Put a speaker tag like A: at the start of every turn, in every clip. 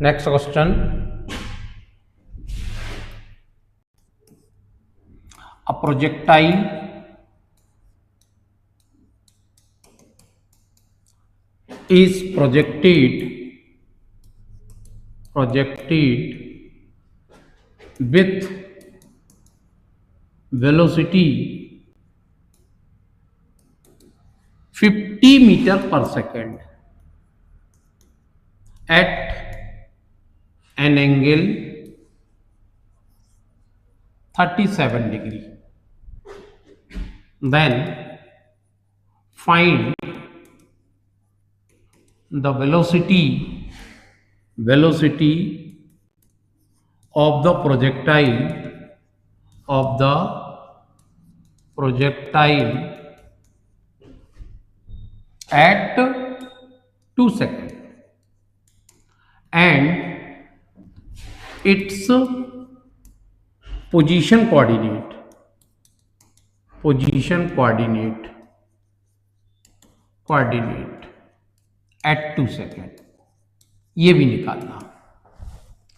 A: Next question, a projectile is projected with velocity 50 meter per second at an angle 37 degree. Then find the velocity of the projectile at 2 seconds and its position coordinate at 2 second, ये भी निकालना।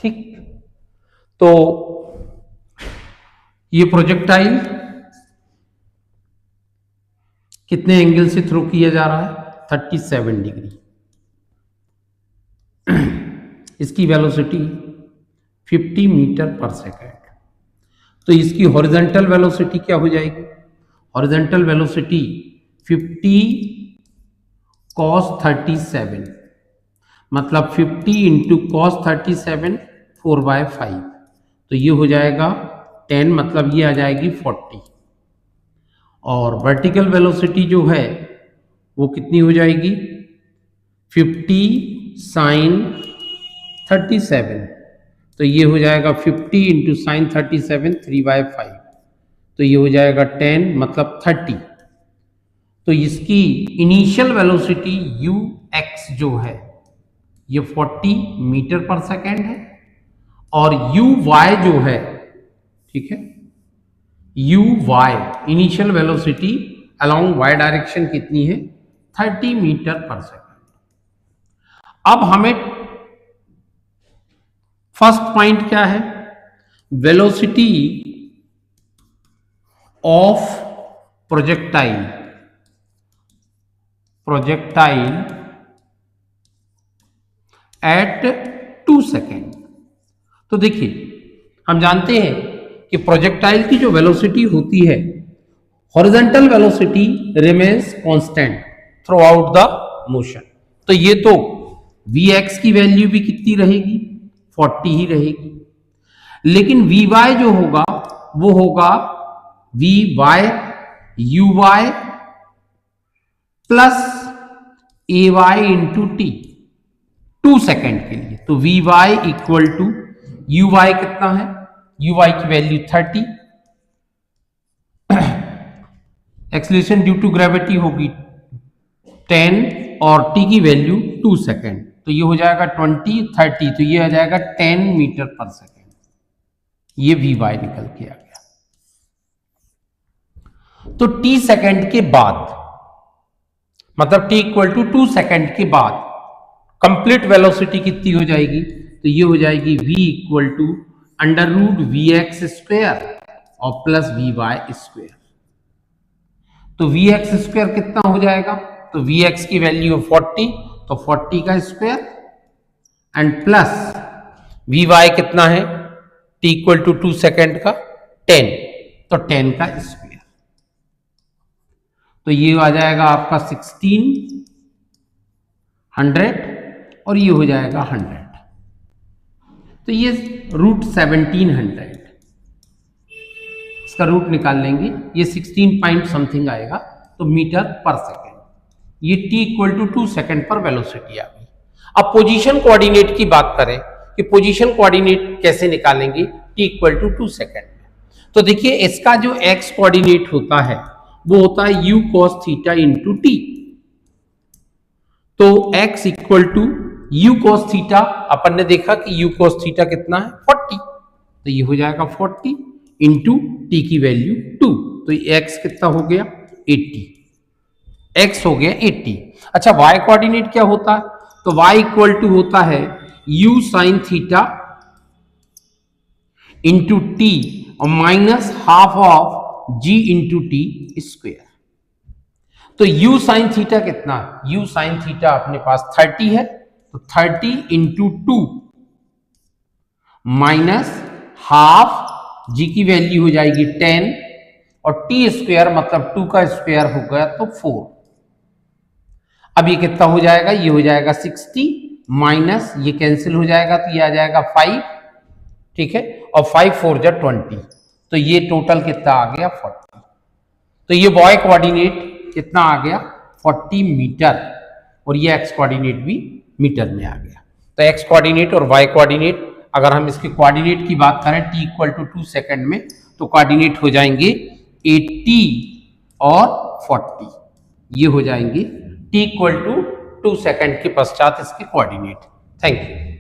A: ठीक, तो ये projectile कितने angle से throw किया जा रहा है? 37 डिग्री। इसकी वेलोसिटी 50 मीटर पर सेकेंड। तो इसकी हॉरिजॉन्टल वेलोसिटी क्या हो जाएगी? हॉरिजॉन्टल वेलोसिटी 50 cos 37, मतलब 50 इंटू cos 37 4/5, तो ये हो जाएगा 10, मतलब ये आ जाएगी 40। और वर्टिकल वेलोसिटी जो है वो कितनी हो जाएगी? 50 sin 37, तो ये हो जाएगा 50 इंटू साइन 37 3/5, तो ये हो जाएगा 10, मतलब 30। तो इसकी इनिशियल वेलोसिटी ux जो है ये 40 मीटर पर सेकेंड है, और uy जो है, ठीक है, uy initial velocity along y direction कितनी है? 30 मीटर पर सेकेंड। अब हमें फर्स्ट पॉइंट क्या है? Velocity of projectile eight 2 second. तो देखिए, हम जानते हैं कि प्रोजेक्टाइल की जो वेलोसिटी होती है, horizontal velocity remains constant through out the motion. तो ये तो Vx की वैल्यू भी कितनी रहेगी? 40 ही रहेगी। लेकिन Vy जो होगा वो होगा Vy uy plus ay into T 2 second के लिए। तो Vy इक्वल टू uy कितना है? uy की value 30, acceleration due to gravity होगी 10 और t की वैल्यू 2 सेकेंड, तो ये हो जाएगा 20 30, तो ये आ जाएगा 10 मीटर पर सेकेंड। ये Vy निकल के आ गया। तो t सेकेंड के बाद, मतलब t इक्वल टू 2 सेकेंड के बाद कंप्लीट वेलोसिटी कितनी हो जाएगी? तो ये हो जाएगी v equal to √vx square और प्लस vy स्क्वायर। तो vx स्क्वायर कितना हो जाएगा? तो vx की वैल्यू 40, तो 40 का स्क्वायर एंड प्लस vy कितना है? t इक्वल टू 2 सेकेंड का 10, तो 10 का स्क्वायर। तो ये आ जाएगा आपका 1600 और ये हो जाएगा 100, तो ये √1700, इसका रूट निकाल लेंगे, ये 16 पॉइंट समथिंग आएगा, तो मीटर पर सेकेंड। ये t इक्वल टू 2 सेकेंड पर वेलोसिटी आ गई। अब पोजीशन कोऑर्डिनेट की बात करें कि पोजीशन कोऑर्डिनेट कैसे निकालेंगे t इक्वल टू 2 सेकेंड में। तो देखिए, इसका जो x कोऑर्डिनेट होता है वो होता है u cos theta into t. तो x equal to u cos theta, अपन ने देखा कि u cos थीटा कितना है? 40, तो ये हो जाएगा 40 इंटू टी की वैल्यू 2, तो ये x कितना हो गया? 80, x हो गया 80। अच्छा, y कोऑर्डिनेट क्या होता है? तो y इक्वल टू होता है u sine theta into t और minus half of g into t square. तो u साइन थीटा कितना, u साइन थीटा अपने पास 30 है, तो 30 इंटू 2 माइनस हाफ, जी की वैल्यू हो जाएगी 10 और टी स्क्वायर मतलब 2 का स्क्वायर हो गया तो 4। अब ये कितना हो जाएगा, ये हो जाएगा 60 माइनस ये कैंसिल हो जाएगा तो ये आ जाएगा 5, ठीक है, और 5 4 जा 20, तो ये टोटल कितना आ गया 40। तो ये वाई कोऑर्डिनेट कितना आ गया 40 मीटर और ये एक्स कोऑर्डिनेट भी मीटर में आ गया। तो एक्स कोऑर्डिनेट और वाई कोऑर्डिनेट, अगर हम इसके कोऑर्डिनेट की बात करें t इक्वल टू 2 सेकेंड में, तो कोऑर्डिनेट हो जाएंगे 80 और 40, ये हो जाएंगे t इक्वल टू 2 सेकेंड के पश्चात इसके कोऑर्डिनेट। Thank you.